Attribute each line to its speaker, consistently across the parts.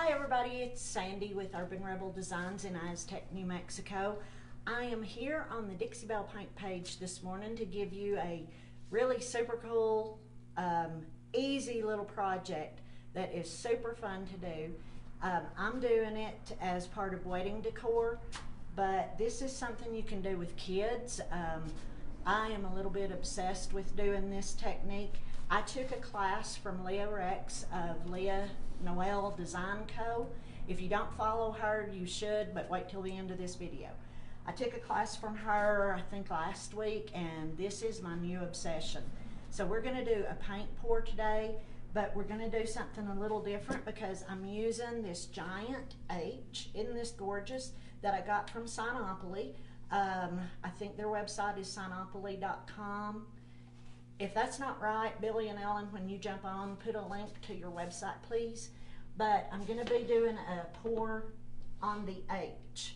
Speaker 1: Hi everybody, it's Sandy with Urban Rebel Designs in Aztec, New Mexico. I am here on the Dixie Belle Paint page this morning to give you a really super cool, easy little project that is super fun to do. I'm doing it as part of wedding decor, but this is something you can do with kids. I am a little bit obsessed with doing this technique. I took a class from Leah Rex of Leah Noel Design Co. If you don't follow her, you should, but wait till the end of this video. I took a class from her, I think last week, and this is my new obsession. So we're going to do a paint pour today, but we're going to do something a little different because I'm using this giant H, isn't this gorgeous, that I got from Sinopoly. I think their website is sinopoly.com. If that's not right, Billy and Ellen, when you jump on, put a link to your website, please. But I'm going to be doing a pour on the H.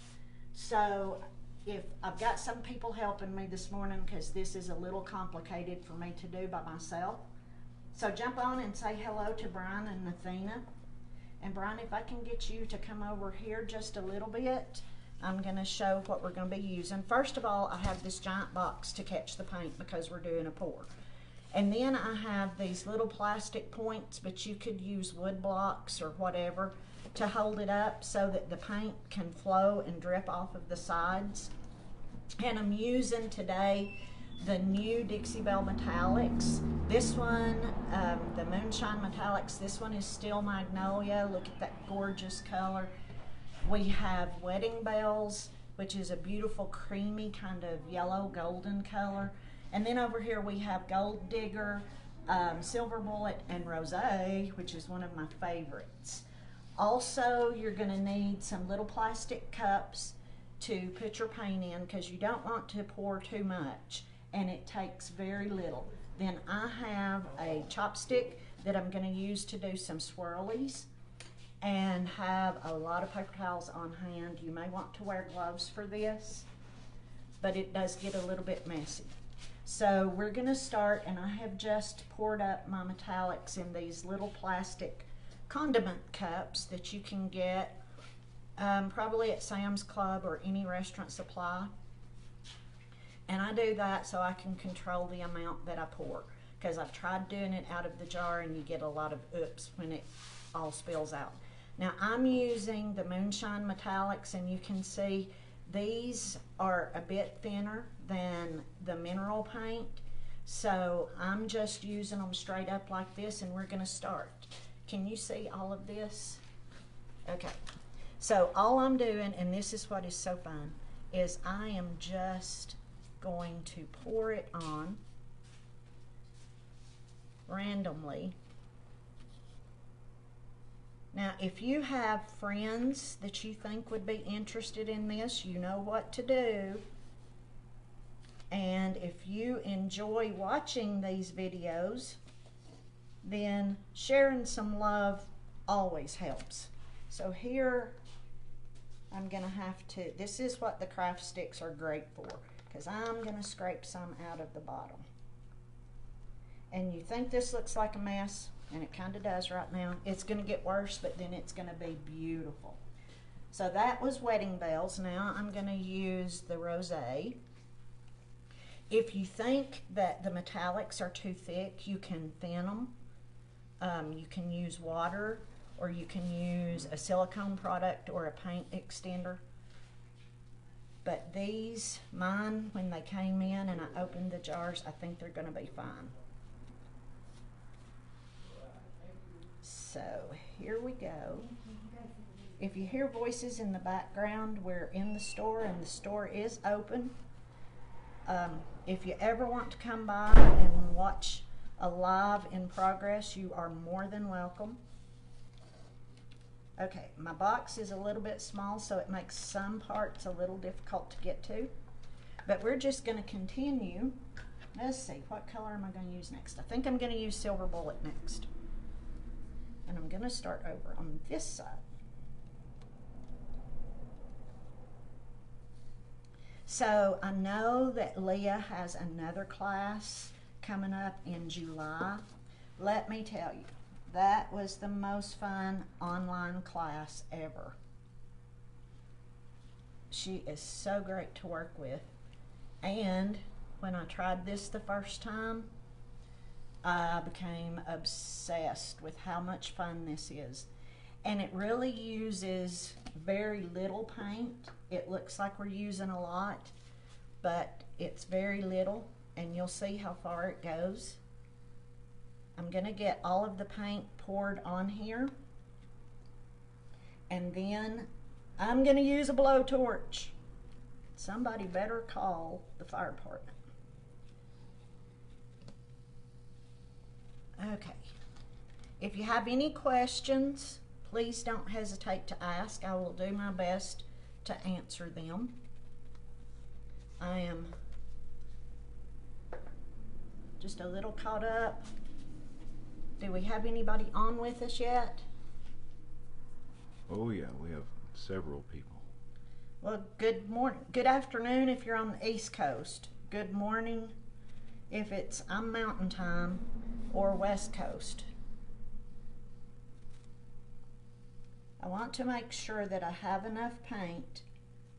Speaker 1: So if I've got some people helping me this morning because this is a little complicated for me to do by myself. So jump on and say hello to Brian and Athena. And Brian, if I can get you to come over here just a little bit, I'm going to show what we're going to be using. First of all, I have this giant box to catch the paint because we're doing a pour. And then I have these little plastic points, but you could use wood blocks or whatever to hold it up so that the paint can flow and drip off of the sides. And I'm using today the new Dixie Belle Metallics. This one, the Moonshine Metallics, this one is still Magnolia. Look at that gorgeous color. We have Wedding Bells, which is a beautiful creamy kind of yellow golden color. And then over here we have Gold Digger, Silver Bullet, and Rosé, which is one of my favorites. Also, you're going to need some little plastic cups to put your paint in because you don't want to pour too much, and it takes very little. Then I have a chopstick that I'm going to use to do some swirlies, and have a lot of paper towels on hand. You may want to wear gloves for this, but it does get a little bit messy. So we're going to start, and I have just poured up my metallics in these little plastic condiment cups that you can get probably at Sam's Club or any restaurant supply. And I do that so I can control the amount that I pour, because I've tried doing it out of the jar and you get a lot of oops when it all spills out. Now I'm using the Moonshine Metallics, and you can see these are a bit thinner than the mineral paint, so I'm just using them straight up like this, and we're going to start. Can you see all of this? Okay, so all I'm doing, and this is what is so fun, is I am just going to pour it on randomly. Now, if you have friends that you think would be interested in this, you know what to do. And if you enjoy watching these videos, then sharing some love always helps. So here, I'm going to have to, this is what the craft sticks are great for, because I'm going to scrape some out of the bottom. And you think this looks like a mess, and it kind of does right now. It's going to get worse, but then it's going to be beautiful. So that was Wedding Bells. Now I'm going to use the Rosé. If you think that the metallics are too thick, you can thin them. You can use water, or you can use a silicone product or a paint extender. But these, mine, when they came in and I opened the jars, I think they're going to be fine. So here we go. If you hear voices in the background, we're in the store, and the store is open. If you ever want to come by and watch a live in progress, you are more than welcome. Okay, my box is a little bit small, so it makes some parts a little difficult to get to. But we're just going to continue. Let's see, what color am I going to use next? I think I'm going to use Silver Bullet next. And I'm going to start over on this side. So I know that Leah has another class coming up in July. Let me tell you, That was the most fun online class ever. She is so great to work with. And when I tried this the first time, I became obsessed with how much fun this is. And it really uses very little paint. It looks like we're using a lot, but it's very little, and you'll see how far it goes. I'm gonna get all of the paint poured on here, and then I'm gonna use a blowtorch. Somebody better call the fire department. Okay, if you have any questions, please don't hesitate to ask. I will do my best to answer them. I am just a little caught up. Do we have anybody on with us yet?
Speaker 2: Oh yeah, we have several people.
Speaker 1: Well, good morning, good afternoon if you're on the East Coast. Good morning if I'm Mountain Time or West Coast. I want to make sure that I have enough paint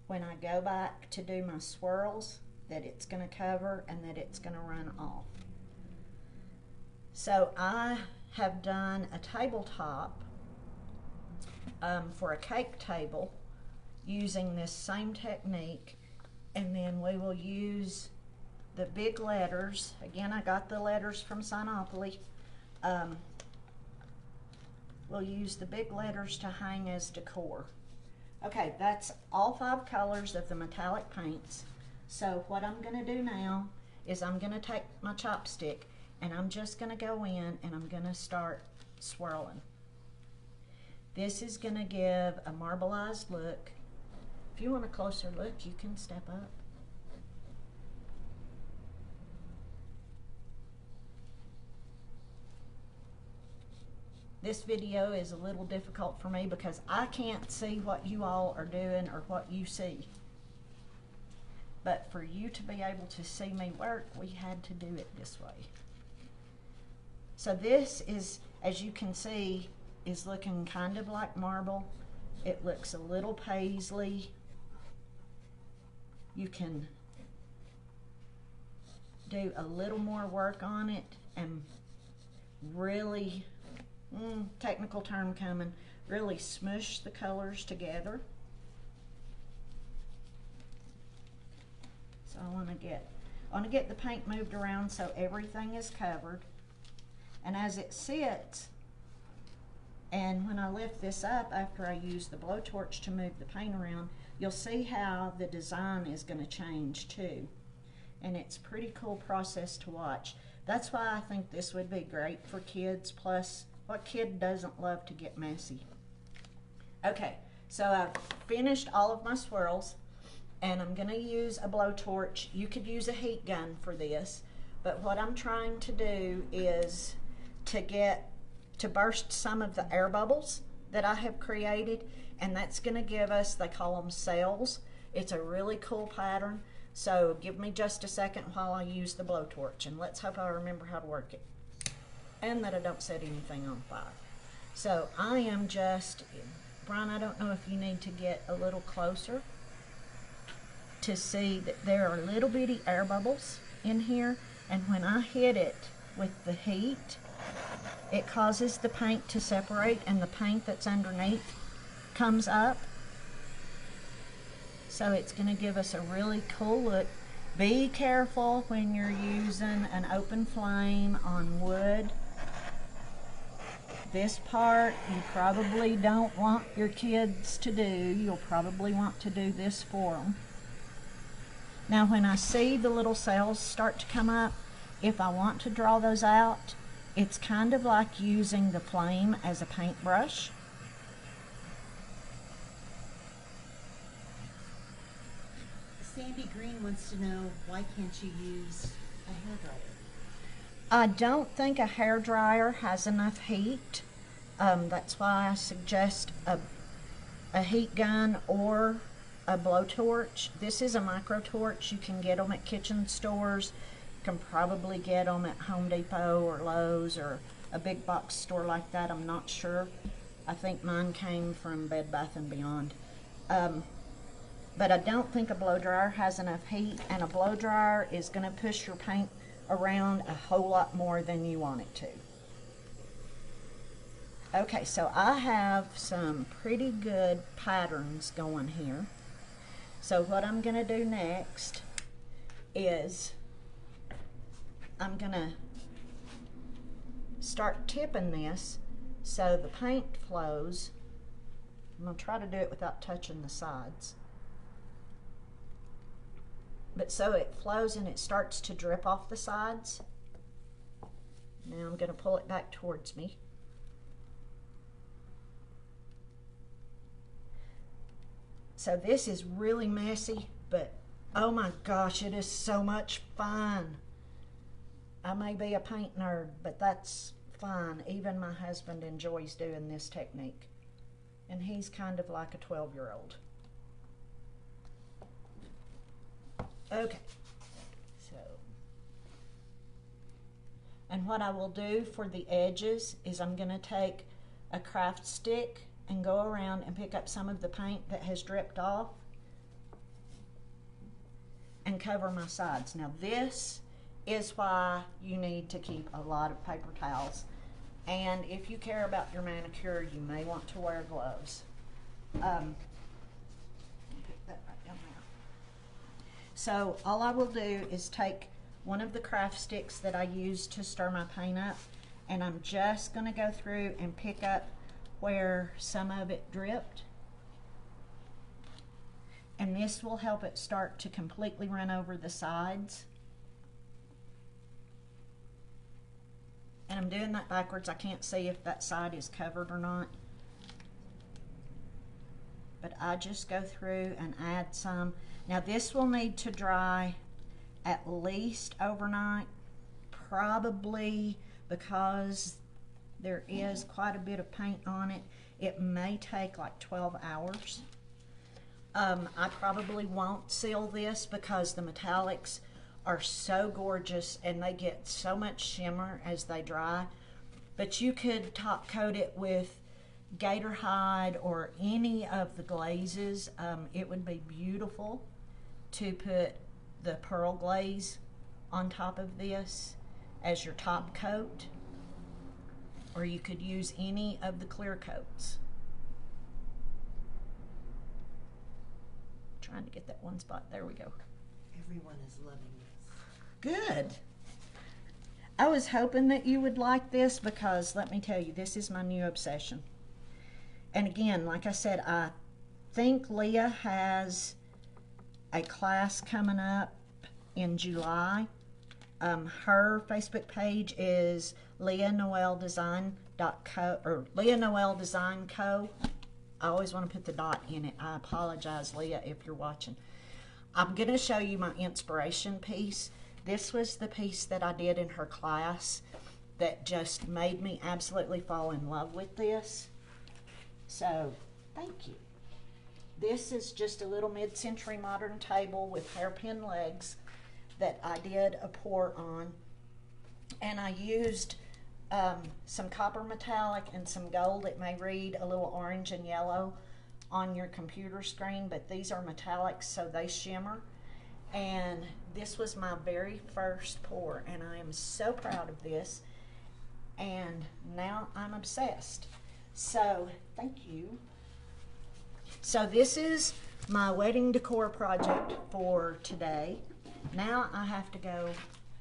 Speaker 1: when I go back to do my swirls that it's going to cover and that it's going to run off. So I have done a tabletop for a cake table using this same technique, and then we will use the big letters. Again, I got the letters from Sinopoly. We'll use the big letters to hang as decor. Okay, that's all 5 colors of the metallic paints. So what I'm going to do now is I'm going to take my chopstick and I'm just going to go in and I'm going to start swirling. This is going to give a marbleized look. If you want a closer look, you can step up. This video is a little difficult for me because I can't see what you all are doing or what you see. But for you to be able to see me work, we had to do it this way. So this is, as you can see, is looking kind of like marble. It looks a little paisley. You can do a little more work on it and really, technical term coming, really smush the colors together. So I want to get the paint moved around so everything is covered. And as it sits, and when I lift this up after I use the blowtorch to move the paint around, you'll see how the design is going to change too. And it's a pretty cool process to watch. That's why I think this would be great for kids. Plus, what kid doesn't love to get messy? Okay, so I've finished all of my swirls, and I'm going to use a blowtorch. You could use a heat gun for this, but what I'm trying to do is to burst some of the air bubbles that I have created, and that's going to give us, they call them cells. It's a really cool pattern. So give me just a second while I use the blowtorch, and let's hope I remember how to work it and that I don't set anything on fire. So I am just, Brian, I don't know if you need to get a little closer to see that there are little bitty air bubbles in here, and when I hit it with the heat, it causes the paint to separate and the paint that's underneath comes up. So it's going to give us a really cool look. Be careful when you're using an open flame on wood. This part you probably don't want your kids to do. You'll probably want to do this for them. Now when I see the little cells start to come up, if I want to draw those out, it's kind of like using the flame as a paintbrush.
Speaker 3: Sandy Green wants to know, why can't you use a hairdryer?
Speaker 1: I don't think a hairdryer has enough heat. That's why I suggest a heat gun or a blowtorch. This is a micro torch. You can get them at kitchen stores. You can probably get them at Home Depot or Lowe's or a big box store like that. I'm not sure. I think mine came from Bed Bath & Beyond. But I don't think a blow dryer has enough heat, and a blow dryer is going to push your paint around a whole lot more than you want it to. Okay, so I have some pretty good patterns going here. So what I'm going to do next is I'm going to start tipping this so the paint flows. I'm going to try to do it without touching the sides. But so it flows and it starts to drip off the sides. Now I'm going to pull it back towards me. So this is really messy, but oh my gosh, it is so much fun. I may be a paint nerd, but that's fine. Even my husband enjoys doing this technique. And he's kind of like a 12-year-old. Okay, so, and what I will do for the edges is I'm going to take a craft stick and go around and pick up some of the paint that has dripped off and cover my sides. Now this is why you need to keep a lot of paper towels, and if you care about your manicure, you may want to wear gloves. Put that right down there. So all I will do is take one of the craft sticks that I use to stir my paint up, and I'm just going to go through and pick up where some of it dripped. And this will help it start to completely run over the sides. And I'm doing that backwards. I can't see if that side is covered or not. But I just go through and add some. Now this will need to dry at least overnight, probably, because there is quite a bit of paint on it. It may take like 12 hours. I probably won't seal this because the metallics are so gorgeous and they get so much shimmer as they dry. But you could top coat it with gator hide or any of the glazes. It would be beautiful to put the pearl glaze on top of this as your top coat, or you could use any of the clear coats. Trying to get that one spot. There we go.
Speaker 3: Everyone is loving this.
Speaker 1: Good. I was hoping that you would like this because let me tell you, this is my new obsession. And again, like I said, I think Leah has a class coming up in July. Her Facebook page is leahnoeldesign.co or Leah Noel Design Co. I always want to put the dot in it. I apologize, Leah, if you're watching. I'm going to show you my inspiration piece. This was the piece that I did in her class that just made me absolutely fall in love with this. So, thank you. This is just a little mid-century modern table with hairpin legs that I did a pour on. And I used some copper metallic and some gold. It may read a little orange and yellow on your computer screen, but these are metallics, so they shimmer. And this was my very first pour, and I am so proud of this. And now I'm obsessed. So, thank you. So this is my wedding decor project for today. Now I have to go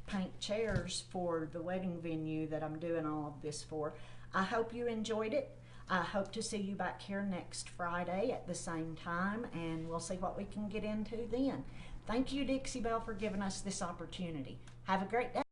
Speaker 1: paint chairs for the wedding venue that I'm doing all of this for. I hope you enjoyed it. I hope to see you back here next Friday at the same time, and we'll see what we can get into then. Thank you, Dixie Belle, for giving us this opportunity. Have a great day.